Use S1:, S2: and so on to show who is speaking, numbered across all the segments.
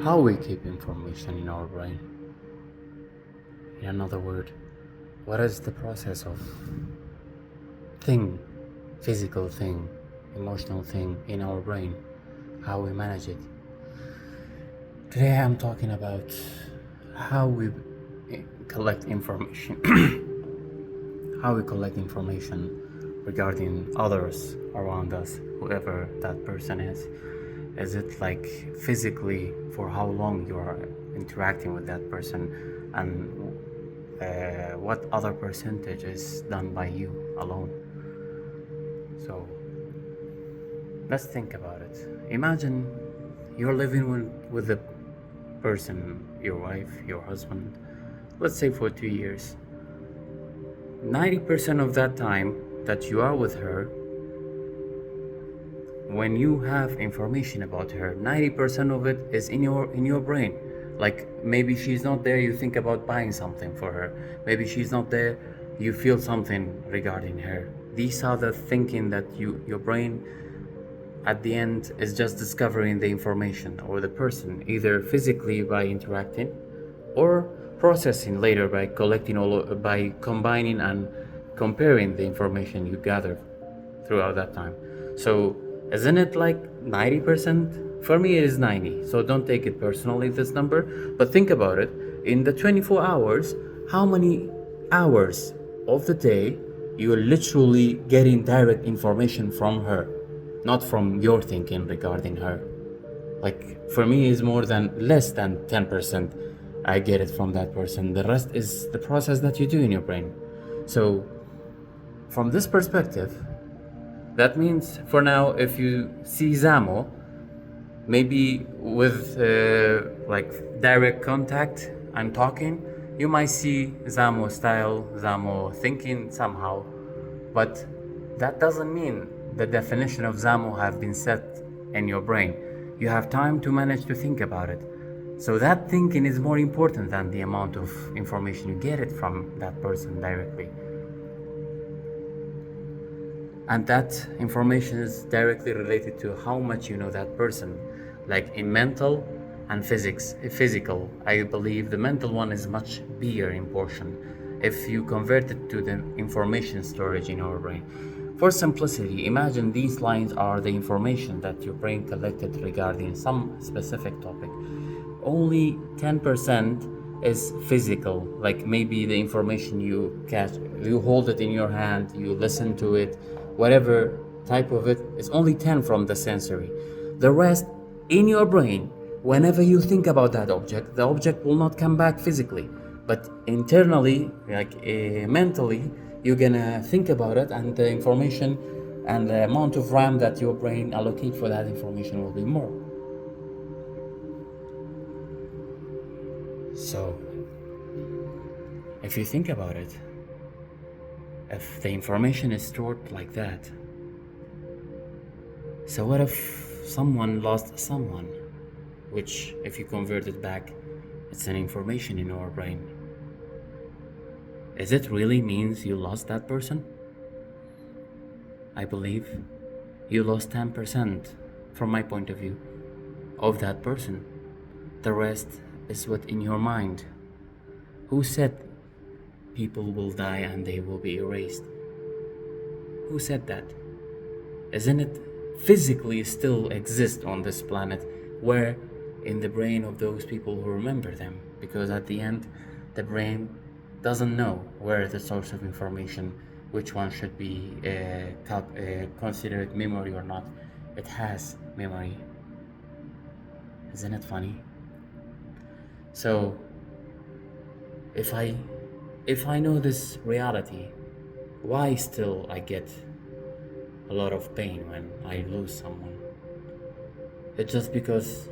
S1: how we keep information in our brain. In another word, what is the process of physical thing, emotional thing in our brain, how we manage it. Today I'm talking about how we collect information, how we collect information regarding others around us, whoever that person is. Is it like physically, for how long you are interacting with that person, and what other percentage is done by you alone? So let's think about it. Imagine you're living with a person, your wife, your husband, let's say for 2 years. 90% of that time that you are with her, when you have information about her, 90% of it is in your brain. Like maybe she's not there, you think about buying something for her. Maybe she's not there, you feel something regarding her. These are the thinking that your brain at the end is just discovering the information or the person, either physically by interacting or processing later by collecting by combining and comparing the information you gathered throughout that time. So isn't it like 90%? For me it is 90, so don't take it personally, this number, but think about it. In the 24 hours, how many hours of the day you're literally getting direct information from her, not from your thinking regarding her? Like for me is less than 10%. I get it from that person. The rest is the process that you do in your brain. So from this perspective, that means for now, if you see Zamo, maybe with like direct contact, I'm talking, you might see Zamo style, Zamo thinking somehow, but that doesn't mean the definition of Zamo have been set in your brain. You have time to manage to think about it. So that thinking is more important than the amount of information you get it from that person directly. And that information is directly related to how much you know that person. Like in mental and physical, I believe the mental one is much bigger in portion if you convert it to the information storage in our brain. For simplicity, imagine these lines are the information that your brain collected regarding some specific topic. Only 10% is physical, like maybe the information you catch, you hold it in your hand, you listen to it, whatever type of it, is only 10 from the sensory. The rest in your brain, whenever you think about that object, the object will not come back physically, but internally, like mentally, you're gonna think about it, and the information and the amount of RAM that your brain allocate for that information will be more. So if you think about it, if the information is stored like that, so what if someone lost someone, which if you convert it back, it's an information in our brain. Is it really means you lost that person? I believe you lost 10% from my point of view of that person. The rest is what in your mind. Who said people will die and they will be erased? Who said that? Isn't it physically still exist on this planet, where in the brain of those people who remember them? Because at the end, the brain doesn't know where the source of information, which one should be considered memory or not. It has memory. Isn't it funny? So if I know this reality, why still I get a lot of pain when I lose someone? It's just because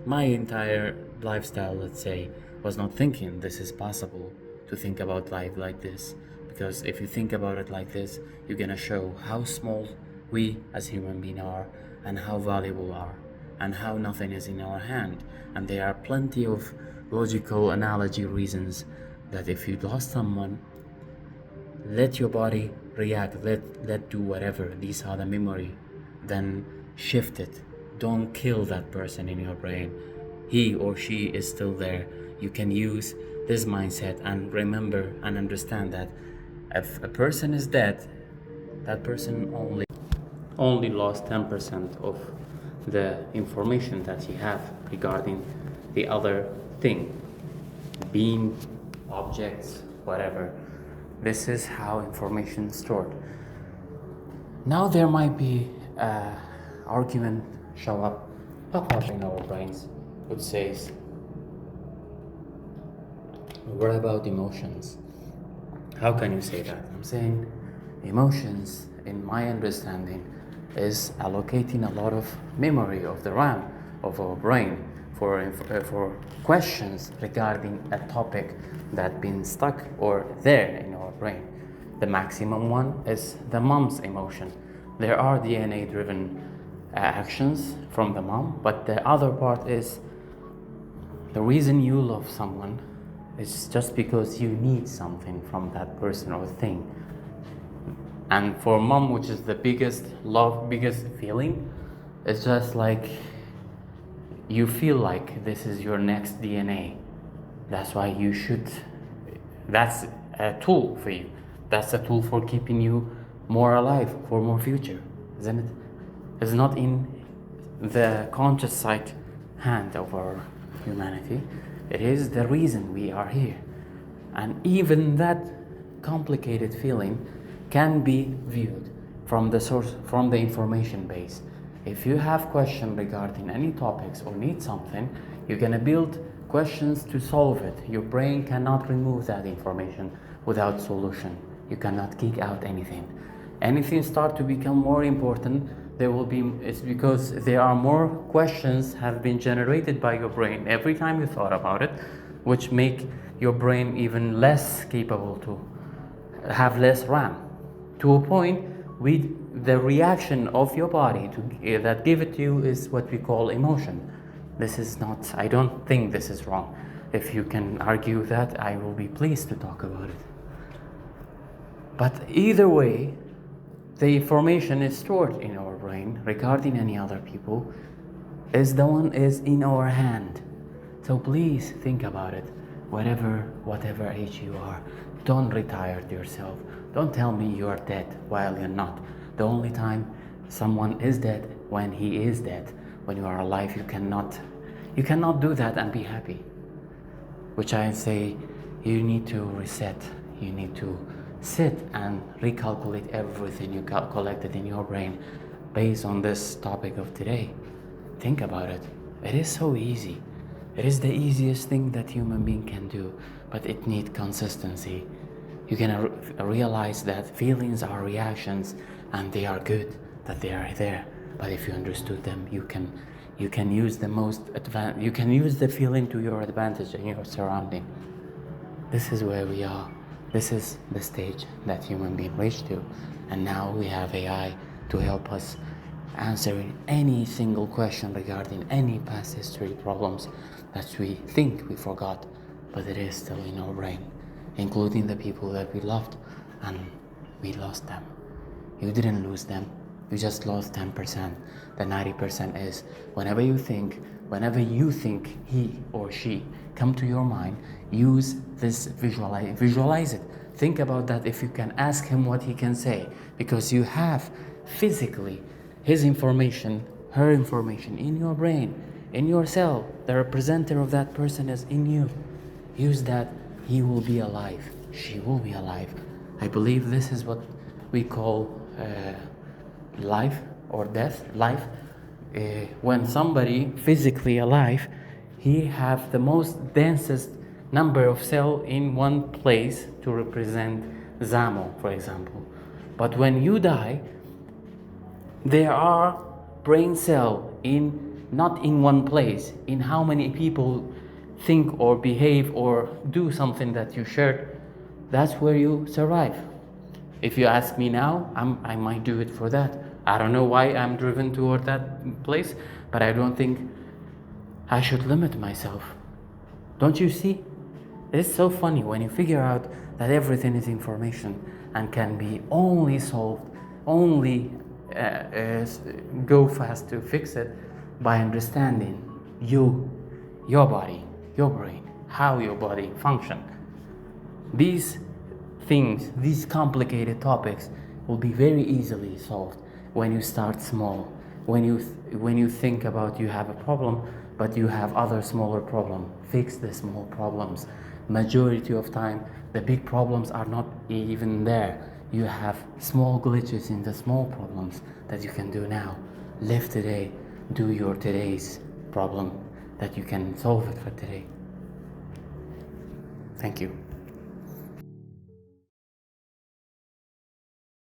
S1: my entire lifestyle, let's say, was not thinking this is possible to think about life like this. Because if you think about it like this, you're gonna show how small we as human beings are, and how valuable are, and how nothing is in our hand. And there are plenty of logical analogy reasons that if you lost someone, let your body react, let do whatever. These are the memory. Then shift it. don't kill that person in your brain. He or she is still there. You can use this mindset and remember and understand that if a person is dead, that person only lost 10% of the information that he have regarding the other thing, being, objects, whatever. This is how information is stored. Now there might be argument show up in our brains, which says, what about emotions? How can you say that? I'm saying emotions, in my understanding, is allocating a lot of memory of the RAM of our brain for questions regarding a topic that been stuck or there in our brain. The maximum one is the mom's emotion. There are DNA driven actions from the mom, but the other part is the reason you love someone is just because you need something from that person or thing. And for mom, which is the biggest love, biggest feeling, it's just like you feel like this is your next DNA. That's why you should, that's a tool for you. That's a tool for keeping you more alive, for more future, isn't it? It's not in the conscious side hand of our humanity. It is the reason we are here. And even that complicated feeling can be viewed from the source, from the information base. If you have questions regarding any topics or need something, you're gonna build questions to solve it. Your brain cannot remove that information without solution. You cannot geek out anything. Anything start to become more important, it's because there are more questions have been generated by your brain every time you thought about it, which make your brain even less capable to have less RAM. To a point, the reaction of your body that give it to you is what we call emotion. This is not, I don't think this is wrong. If you can argue that, I will be pleased to talk about it. But either way, the information is stored in our brain regarding any other people is in our hand. So please think about it. Whatever age you are, don't retire yourself. Don't tell me you are dead while you're not. The only time someone is dead when he is dead. When you are alive, you cannot do that and be happy. Which I say, you need to reset. You need to sit and recalculate everything you collected in your brain based on this topic of today. Think about it. It is so easy. It is the easiest thing that human being can do, but it needs consistency. You're gonna realize that feelings are reactions and they are good, that they are there. But if you understood them, you can use you can use the feeling to your advantage in your surrounding. This is where we are. This is the stage that human being reached to, and now we have AI to help us answering any single question regarding any past history problems that we think we forgot, but it is still in our brain, including the people that we loved and we lost them. You didn't lose them, you just lost 10%. The 90% is whenever you think he or she come to your mind, use this, visualize it. Think about that. If you can ask him what he can say, because you have physically his information, her information in your brain, in your cell. The representative of that person is in you. Use that. He will be alive. She will be alive. I believe this is what we call life or death. Life. When somebody physically alive, he have the most densest number of cell in one place to represent Zamo, for example. But when you die, there are brain cell not in one place, in how many people think or behave or do something that you shared. That's where you survive. If you ask me now, I might do it for that. I don't know why I'm driven toward that place, but I don't think I should limit myself. Don't you see? It's so funny when you figure out that everything is information and can be only solved, only go fast to fix it. by understanding you, your body, your brain, how your body function. These things, these complicated topics will be very easily solved when you start small. When you think about you have a problem, but you have other smaller problem, fix the small problems. Majority of time, the big problems are not even there. You have small glitches in the small problems that you can do now. Live today, do your today's problem that you can solve it for today. Thank you.